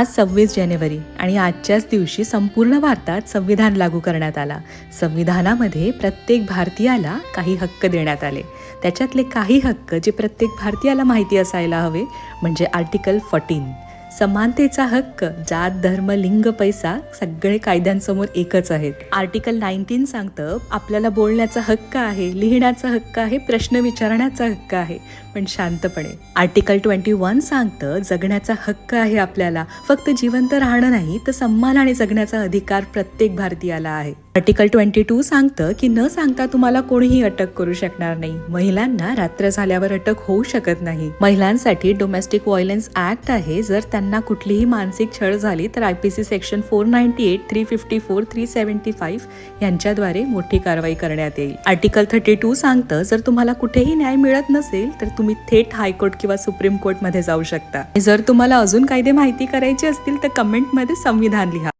आज 26 जानेवारी आणि आजच्याच दिवशी संपूर्ण भारतात संविधान लागू करण्यात आला. संविधानामध्ये प्रत्येक भारतीयाला काही हक्क देण्यात आले. त्याच्यातले काही हक्क जे प्रत्येक भारतीयाला माहिती असायला हवे म्हणजे आर्टिकल 14 समानतेचा हक्क. जात धर्म लिंग पैसा सगळे कायद्यांसमोर एकच आहेत. आर्टिकल 19 सांगतं आपल्याला बोलण्याचा हक्क आहे, लिहिण्याचा हक्क आहे, प्रश्न विचारण्याचा हक्क आहे पण शांतपणे. आर्टिकल 21 सांगतं जगण्याचा हक्क आहे आपल्याला, फक्त जिवंत राहणं नाही तर सन्मान आणि जगण्याचा अधिकार प्रत्येक भारतीयाला आहे. आर्टिकल 22 सांगतं की न सांगता तुम्हाला कोणीही अटक करू शकणार नाही. महिलांना रात्र झाल्यावर अटक होऊ शकत नाही. महिलांसाठी डोमेस्टिक व्हायलन्स ऍक्ट आहे. जर त्यांना कुठलीही मानसिक छळ झाली तर IPC सेक्शन 498, 354, 375 यांच्याद्वारे मोठी कारवाई करण्यात येईल. आर्टिकल 32 सांगतं जर तुम्हाला कुठेही न्याय मिळत नसेल तर तुम्ही थेट हायकोर्ट किंवा सुप्रीम कोर्ट मध्ये जाऊ शकता. जर तुम्हाला अजून कायदे माहिती करायचे असतील तर कमेंट मध्ये संविधान लिहा.